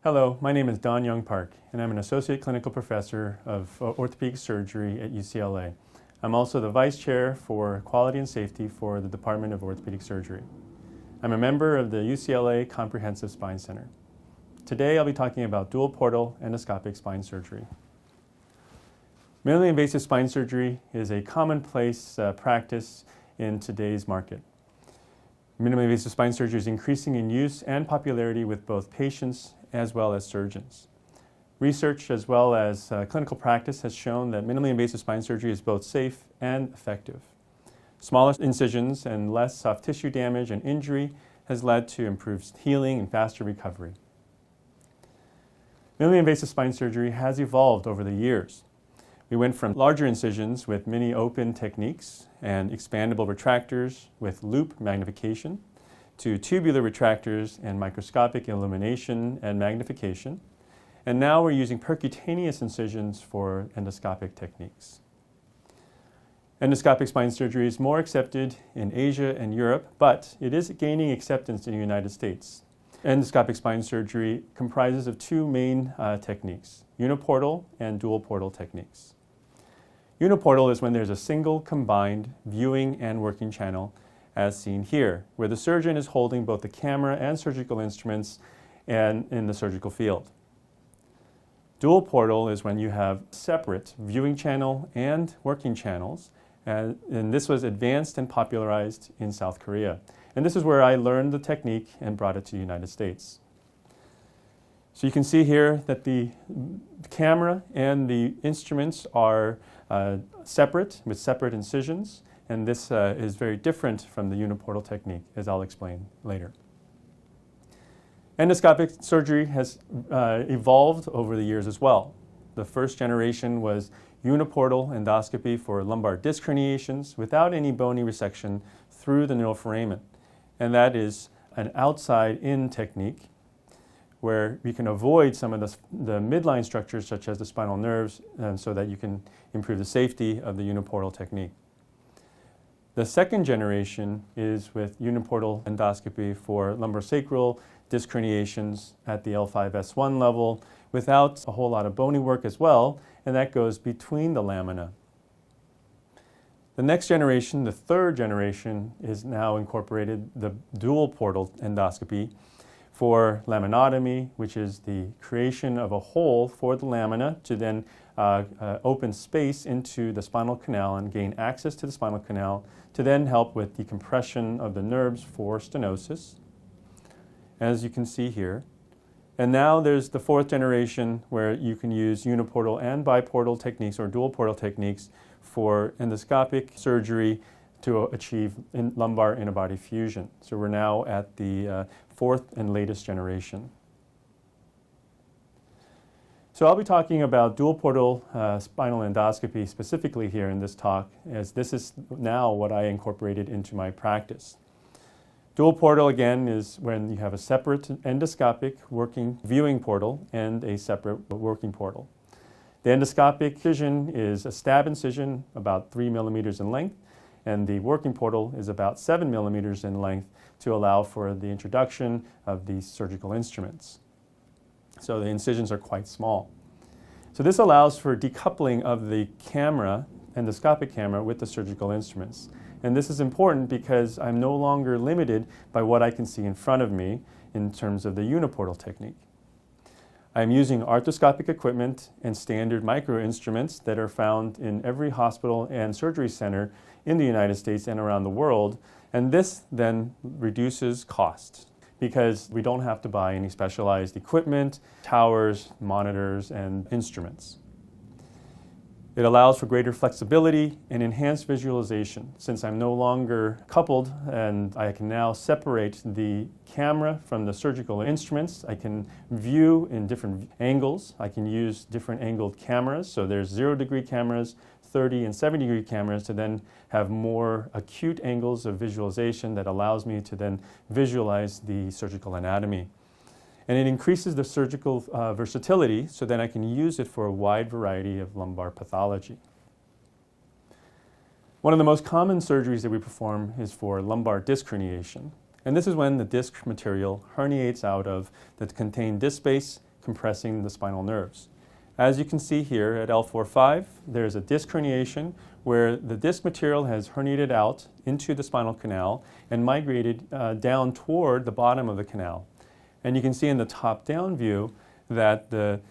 Hello, my name is Don Young Park, and I'm an Associate Clinical Professor of Orthopedic Surgery at UCLA. I'm also the Vice Chair for Quality and Safety for the Department of Orthopedic Surgery. I'm a member of the UCLA Comprehensive Spine Center. Today I'll be talking about dual portal endoscopic spine surgery. Minimally invasive spine surgery is a commonplace practice in today's market. Minimally invasive spine surgery is increasing in use and popularity with both patients as well as surgeons. Research as well as clinical practice has shown that minimally invasive spine surgery is both safe and effective. Smaller incisions and less soft tissue damage and injury has led to improved healing and faster recovery. Minimally invasive spine surgery has evolved over the years. We went from larger incisions with mini open techniques and expandable retractors with loop magnification to tubular retractors and microscopic illumination and magnification. And now we're using percutaneous incisions for endoscopic techniques. Endoscopic spine surgery is more accepted in Asia and Europe, but it is gaining acceptance in the United States. Endoscopic spine surgery comprises of two main techniques, uniportal and dual portal techniques. Uniportal is when there's a single combined viewing and working channel, as seen here, where the surgeon is holding both the camera and surgical instruments and in the surgical field. Dual portal is when you have separate viewing channel and working channels, and this was advanced and popularized in South Korea. And this is where I learned the technique and brought it to the United States. So you can see here that the camera and the instruments are separate with separate incisions, and this is very different from the uniportal technique, as I'll explain later. Endoscopic surgery has evolved over the years as well. The first generation was uniportal endoscopy for lumbar disc herniations without any bony resection through the neuroforamen. And that is an outside-in technique where we can avoid some of the midline structures such as the spinal nerves so that you can improve the safety of the uniportal technique. The second generation is with uniportal endoscopy for lumbosacral disc herniations at the L5-S1 level without a whole lot of bony work as well, and that goes between the lamina. The next generation, the third generation, is now incorporated the dual portal endoscopy for laminotomy, which is the creation of a hole for the lamina to then open space into the spinal canal and gain access to the spinal canal to then help with decompression of the nerves for stenosis, as you can see here. And now there's the fourth generation where you can use uniportal and biportal techniques or dual portal techniques for endoscopic surgery to achieve lumbar interbody fusion. So we're now at the fourth and latest generation. So I'll be talking about dual portal spinal endoscopy specifically here in this talk, as this is now what I incorporated into my practice. Dual portal, again, is when you have a separate endoscopic working viewing portal and a separate working portal. The endoscopic incision is a stab incision about 3 millimeters in length, and the working portal is about 7 millimeters in length to allow for the introduction of these surgical instruments. So the incisions are quite small. So this allows for decoupling of the camera, endoscopic camera, with the surgical instruments. And this is important because I'm no longer limited by what I can see in front of me in terms of the uniportal technique. I'm using arthroscopic equipment and standard micro instruments that are found in every hospital and surgery center in the United States and around the world, and this then reduces cost because we don't have to buy any specialized equipment, towers, monitors, and instruments. It allows for greater flexibility and enhanced visualization since I'm no longer coupled and I can now separate the camera from the surgical instruments. I can view in different angles. I can use different angled cameras. So there's 0-degree cameras, 30 and 70-degree cameras to then have more acute angles of visualization that allows me to then visualize the surgical anatomy. And it increases the surgical versatility so then I can use it for a wide variety of lumbar pathology. One of the most common surgeries that we perform is for lumbar disc herniation. And this is when the disc material herniates out of the contained disc space, compressing the spinal nerves. As you can see here at L4-5, there's a disc herniation where the disc material has herniated out into the spinal canal and migrated down toward the bottom of the canal. And you can see in the top-down view that the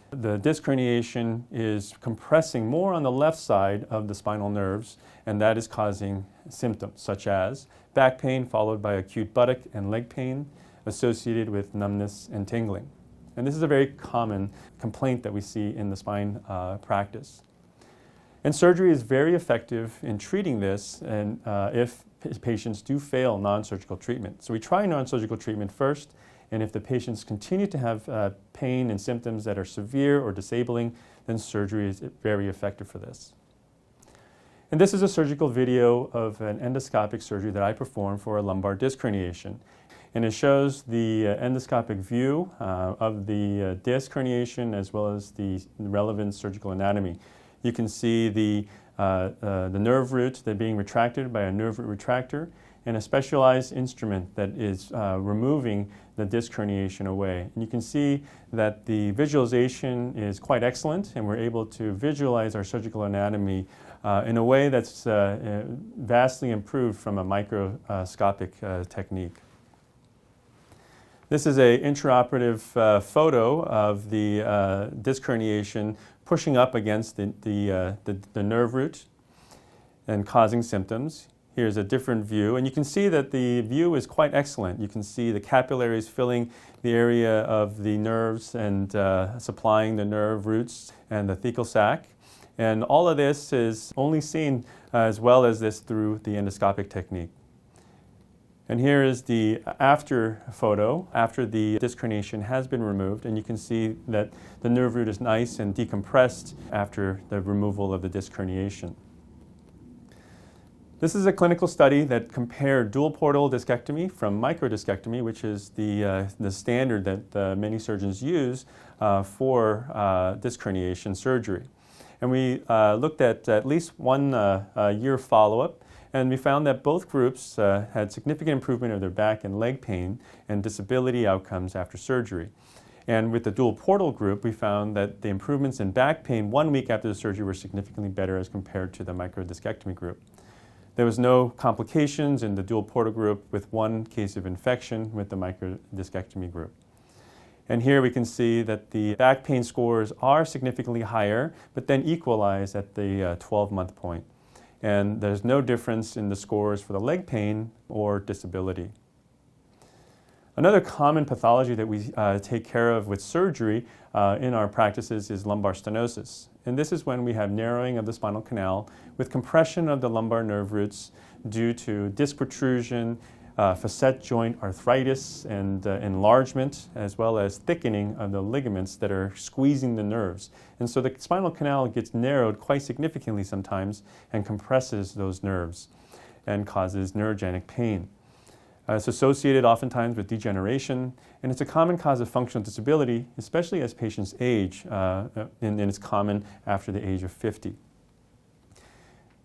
disc herniation is compressing more on the left side of the spinal nerves, and that is causing symptoms such as back pain followed by acute buttock and leg pain associated with numbness and tingling. And this is a very common complaint that we see in the spine practice. And surgery is very effective in treating this and if patients do fail non-surgical treatment. So we try non-surgical treatment first, and if the patients continue to have pain and symptoms that are severe or disabling, then surgery is very effective for this. And this is a surgical video of an endoscopic surgery that I performed for a lumbar disc herniation. And it shows the endoscopic view of the disc herniation as well as the relevant surgical anatomy. You can see the nerve roots that are being retracted by a nerve root retractor and a specialized instrument that is removing the disc herniation away. And you can see that the visualization is quite excellent, and we're able to visualize our surgical anatomy in a way that's vastly improved from a microscopic technique. This is an intraoperative photo of the disc herniation pushing up against the nerve root and causing symptoms. Here's a different view, and you can see that the view is quite excellent. You can see the capillaries filling the area of the nerves and supplying the nerve roots and the thecal sac. And all of this is only seen as well as this through the endoscopic technique. And here is the after photo, after the disc herniation has been removed, and you can see that the nerve root is nice and decompressed after the removal of the disc herniation. This is a clinical study that compared dual portal discectomy from microdiscectomy, which is the standard that many surgeons use for disc herniation surgery. And we looked at least 1 year follow-up, and we found that both groups had significant improvement of their back and leg pain and disability outcomes after surgery. And with the dual portal group, we found that the improvements in back pain 1 week after the surgery were significantly better as compared to the microdiscectomy group. There was no complications in the dual portal group, with 1 case of infection with the microdiscectomy group. And here we can see that the back pain scores are significantly higher, but then equalize at the 12-month point. And there's no difference in the scores for the leg pain or disability. Another common pathology that we take care of with surgery in our practices is lumbar stenosis. And this is when we have narrowing of the spinal canal with compression of the lumbar nerve roots due to disc protrusion, facet joint arthritis and enlargement, as well as thickening of the ligaments that are squeezing the nerves. And so the spinal canal gets narrowed quite significantly sometimes and compresses those nerves and causes neurogenic pain. It's associated oftentimes with degeneration, and it's a common cause of functional disability, especially as patients age, and it's common after the age of 50.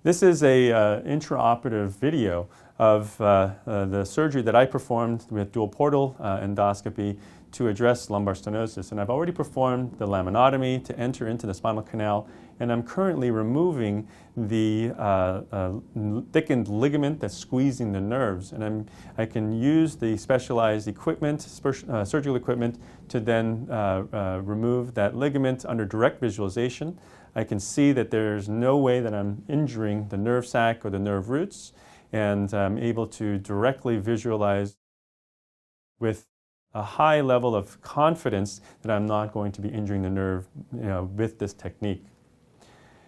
This is a intraoperative video of the surgery that I performed with dual portal endoscopy to address lumbar stenosis. And I've already performed the laminotomy to enter into the spinal canal, and I'm currently removing the thickened ligament that's squeezing the nerves. And I can use the specialized equipment, surgical equipment, to then remove that ligament under direct visualization. I can see that there's no way that I'm injuring the nerve sac or the nerve roots, and I'm able to directly visualize with a high level of confidence that I'm not going to be injuring the nerve, with this technique.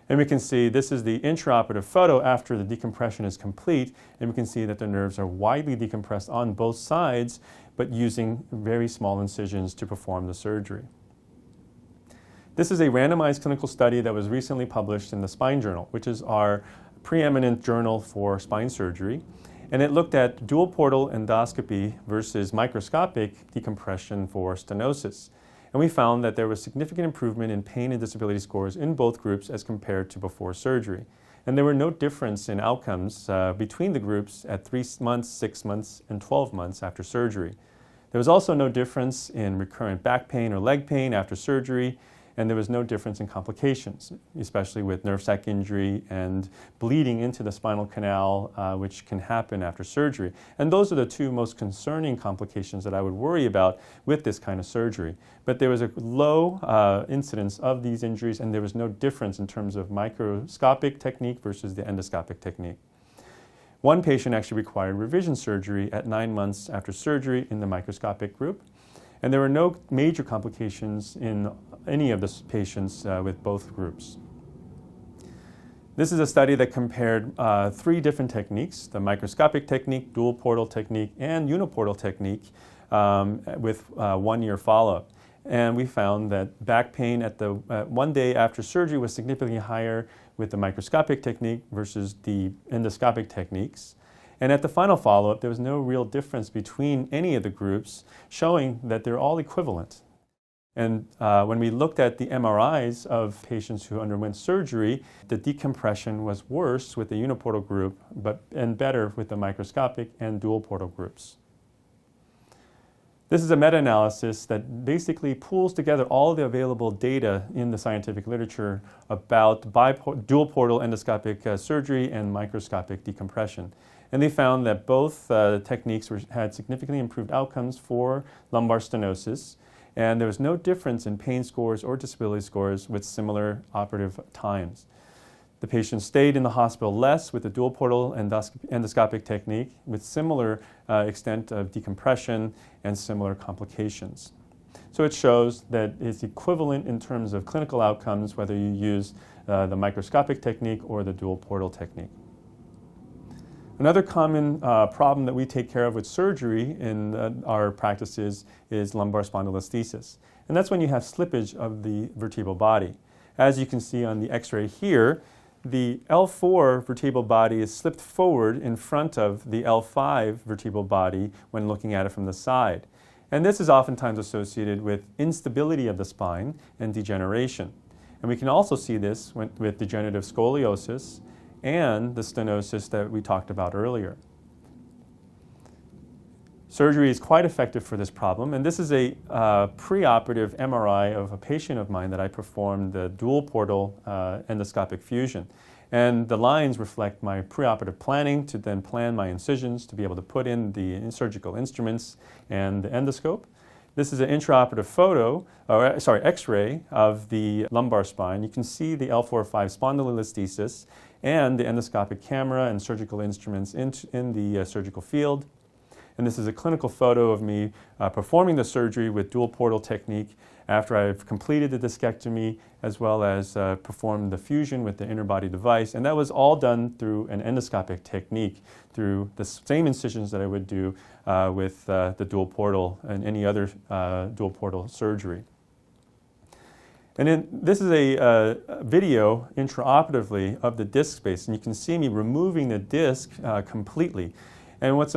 And we can see this is the intraoperative photo after the decompression is complete, and we can see that the nerves are widely decompressed on both sides, but using very small incisions to perform the surgery. This is a randomized clinical study that was recently published in the Spine Journal, which is our preeminent journal for spine surgery. And it looked at dual portal endoscopy versus microscopic decompression for stenosis. And we found that there was significant improvement in pain and disability scores in both groups as compared to before surgery. And there were no difference in outcomes between the groups at 3 months, 6 months, and 12 months after surgery. There was also no difference in recurrent back pain or leg pain after surgery, and there was no difference in complications, especially with nerve sac injury and bleeding into the spinal canal, which can happen after surgery. And those are the two most concerning complications that I would worry about with this kind of surgery. But there was a low incidence of these injuries, and there was no difference in terms of microscopic technique versus the endoscopic technique. One patient actually required revision surgery at 9 months after surgery in the microscopic group. And there were no major complications in any of the patients with both groups. This is a study that compared 3 different techniques, the microscopic technique, dual portal technique, and uniportal technique with 1-year follow-up. And we found that back pain at the 1 day after surgery was significantly higher with the microscopic technique versus the endoscopic techniques. And at the final follow-up, there was no real difference between any of the groups, showing that they're all equivalent. And when we looked at the MRIs of patients who underwent surgery, the decompression was worse with the uniportal group, and better with the microscopic and dual portal groups. This is a meta-analysis that basically pulls together all the available data in the scientific literature about dual portal endoscopic surgery and microscopic decompression. And they found that both techniques had significantly improved outcomes for lumbar stenosis, and there was no difference in pain scores or disability scores with similar operative times. The patients stayed in the hospital less with the dual portal endoscopic technique with similar extent of decompression and similar complications. So it shows that it's equivalent in terms of clinical outcomes whether you use the microscopic technique or the dual portal technique. Another common problem that we take care of with surgery in our practices is lumbar spondylolisthesis. And that's when you have slippage of the vertebral body. As you can see on the x-ray here, the L4 vertebral body is slipped forward in front of the L5 vertebral body when looking at it from the side. And this is oftentimes associated with instability of the spine and degeneration. And we can also see this with degenerative scoliosis and the stenosis that we talked about earlier. Surgery is quite effective for this problem, and this is a preoperative MRI of a patient of mine that I performed the dual portal endoscopic fusion. And the lines reflect my preoperative planning to then plan my incisions to be able to put in the surgical instruments and the endoscope. This is an intraoperative x-ray of the lumbar spine. You can see the L4-5 spondylolisthesis and the endoscopic camera and surgical instruments in the surgical field. And this is a clinical photo of me performing the surgery with dual portal technique after I've completed the discectomy as well as performed the fusion with the interbody device. And that was all done through an endoscopic technique, through the same incisions that I would do with the dual portal and any other dual portal surgery. And then this is a video intraoperatively of the disc space, and you can see me removing the disc completely. And what's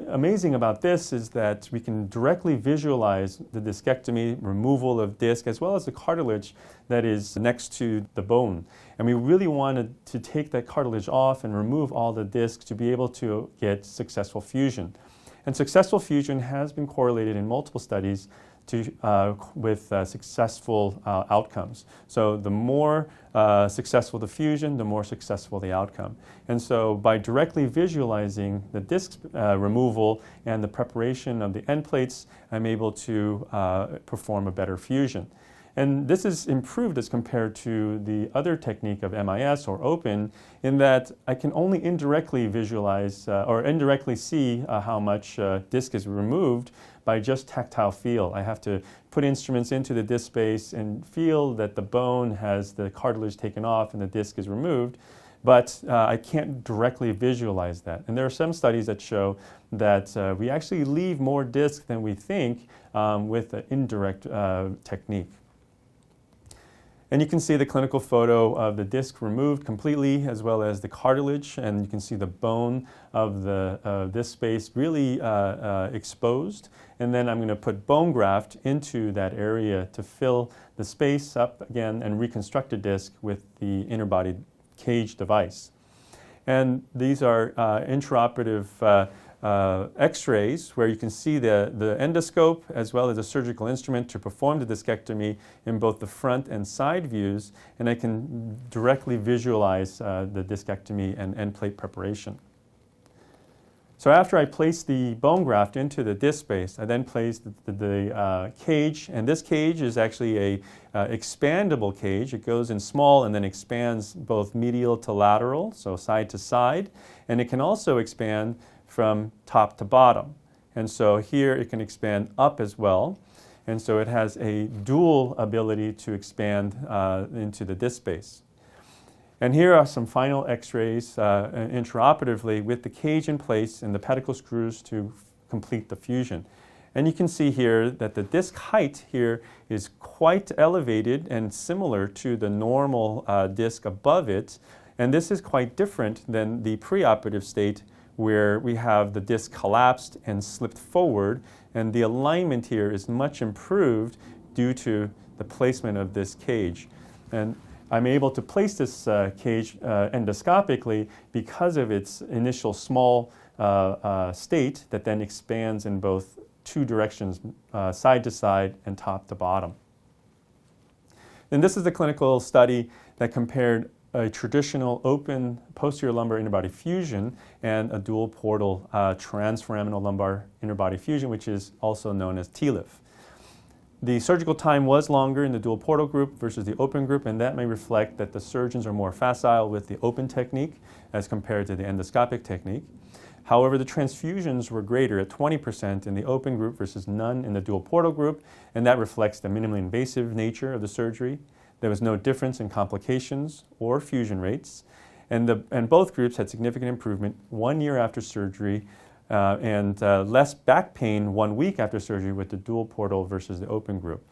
amazing about this is that we can directly visualize the discectomy, removal of disc, as well as the cartilage that is next to the bone. And we really wanted to take that cartilage off and remove all the discs to be able to get successful fusion. And successful fusion has been correlated in multiple studies with successful outcomes. So the more successful the fusion, the more successful the outcome. And so by directly visualizing the disc removal and the preparation of the end plates, I'm able to perform a better fusion. And this is improved as compared to the other technique of MIS or open in that I can only indirectly visualize or indirectly see how much disc is removed by just tactile feel. I have to put instruments into the disc space and feel that the bone has the cartilage taken off and the disc is removed, but I can't directly visualize that. And there are some studies that show that we actually leave more disc than we think with an indirect technique. And you can see the clinical photo of the disc removed completely as well as the cartilage, and you can see the bone of this space really exposed. And then I'm going to put bone graft into that area to fill the space up again and reconstruct a disc with the interbody cage device. And these are intraoperative x-rays where you can see the endoscope as well as a surgical instrument to perform the discectomy in both the front and side views, and I can directly visualize the discectomy and end plate preparation. So after I place the bone graft into the disc space, I then place the cage, and this cage is actually a expandable cage. It goes in small and then expands both medial to lateral, so side to side, and it can also expand from top to bottom. And so here it can expand up as well, and so it has a dual ability to expand into the disc space. And here are some final x-rays intraoperatively with the cage in place and the pedicle screws to complete the fusion. And you can see here that the disc height here is quite elevated and similar to the normal disc above it. And this is quite different than the preoperative state where we have the disc collapsed and slipped forward. And the alignment here is much improved due to the placement of this cage. And I'm able to place this cage endoscopically because of its initial small state that then expands in both two directions, side to side and top to bottom. And this is the clinical study that compared a traditional open posterior lumbar interbody fusion and a dual portal transforaminal lumbar interbody fusion, which is also known as TLIF. The surgical time was longer in the dual portal group versus the open group, and that may reflect that the surgeons are more facile with the open technique as compared to the endoscopic technique. However, the transfusions were greater at 20% in the open group versus none in the dual portal group, and that reflects the minimally invasive nature of the surgery. There was no difference in complications or fusion rates, and both groups had significant improvement 1 year after surgery, and less back pain 1 week after surgery with the dual portal versus the open group.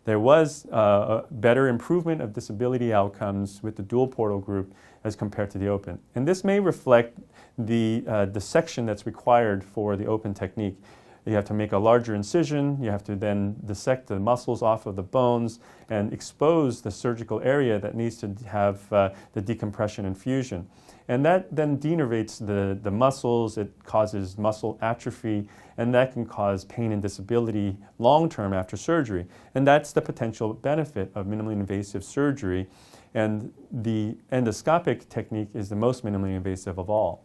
There was a better improvement of disability outcomes with the dual portal group as compared to the open. And this may reflect the dissection that's required for the open technique. You have to make a larger incision, you have to then dissect the muscles off of the bones and expose the surgical area that needs to have the decompression and fusion. And that then denervates the muscles, it causes muscle atrophy, and that can cause pain and disability long-term after surgery. And that's the potential benefit of minimally invasive surgery. And the endoscopic technique is the most minimally invasive of all.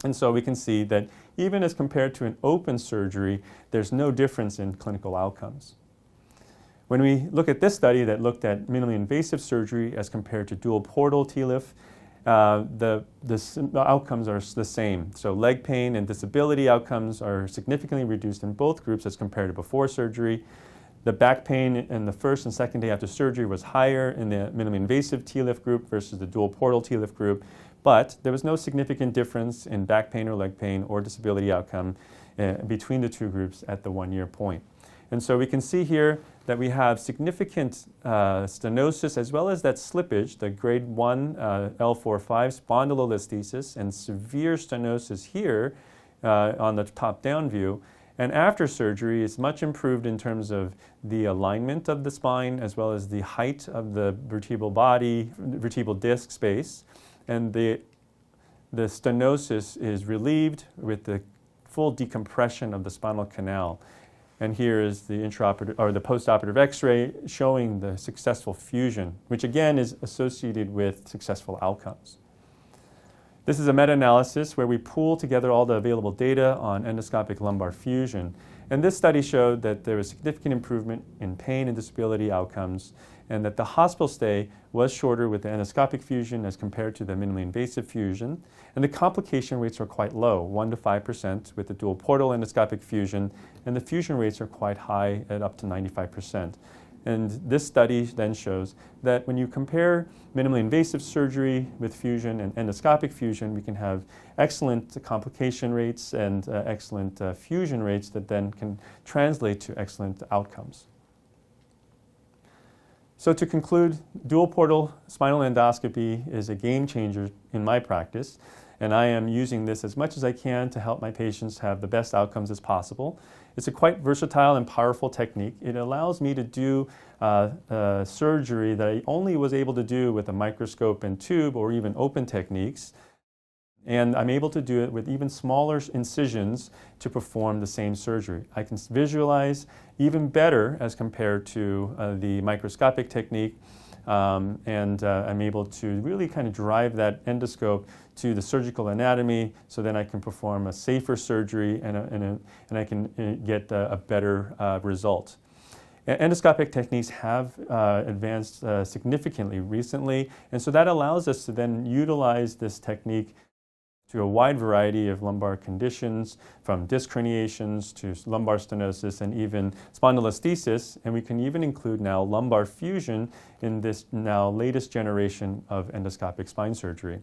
And so we can see that even as compared to an open surgery, there's no difference in clinical outcomes. When we look at this study that looked at minimally invasive surgery as compared to dual portal TLIF, the outcomes are the same. So leg pain and disability outcomes are significantly reduced in both groups as compared to before surgery. The back pain in the first and second day after surgery was higher in the minimally invasive TLIF group versus the dual portal TLIF group, but there was no significant difference in back pain or leg pain or disability outcome between the two groups at the 1 year point. And so we can see here that we have significant stenosis as well as that slippage, the grade 1 L4-5 spondylolisthesis and severe stenosis here on the top-down view. And after surgery, it's much improved in terms of the alignment of the spine as well as the height of the vertebral disc space. And the stenosis is relieved with the full decompression of the spinal canal. And here is the intraoperative or the postoperative X-ray showing the successful fusion, which again is associated with successful outcomes. This is a meta-analysis where we pool together all the available data on endoscopic lumbar fusion. And this study showed that there was significant improvement in pain and disability outcomes, and that the hospital stay was shorter with the endoscopic fusion as compared to the minimally invasive fusion. And the complication rates were quite low, 1 to 5% with the dual portal endoscopic fusion, and the fusion rates are quite high at up to 95%. And this study then shows that when you compare minimally invasive surgery with fusion and endoscopic fusion, we can have excellent complication rates and excellent fusion rates that then can translate to excellent outcomes. So to conclude, dual portal spinal endoscopy is a game changer in my practice, and I am using this as much as I can to help my patients have the best outcomes as possible. It's a quite versatile and powerful technique. It allows me to do surgery that I only was able to do with a microscope and tube or even open techniques. And I'm able to do it with even smaller incisions to perform the same surgery. I can visualize even better as compared to the microscopic technique, and I'm able to really kind of drive that endoscope to the surgical anatomy, so then I can perform a safer surgery and I can get a better result. Endoscopic techniques have advanced significantly recently, and so that allows us to then utilize this technique to a wide variety of lumbar conditions, from disc herniations to lumbar stenosis and even spondylolisthesis, and we can even include now lumbar fusion in this now latest generation of endoscopic spine surgery.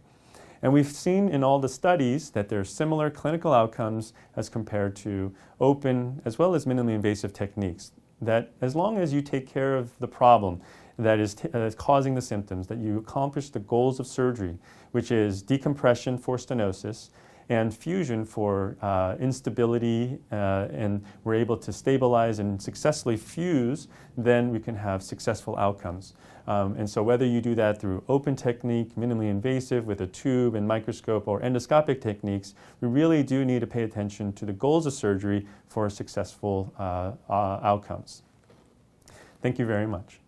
And we've seen in all the studies that there are similar clinical outcomes as compared to open as well as minimally invasive techniques, that as long as you take care of the problem that is causing the symptoms, that you accomplish the goals of surgery, which is decompression for stenosis and fusion for instability, and we're able to stabilize and successfully fuse, then we can have successful outcomes. And so whether you do that through open technique, minimally invasive with a tube and microscope, or endoscopic techniques, we really do need to pay attention to the goals of surgery for successful outcomes. Thank you very much.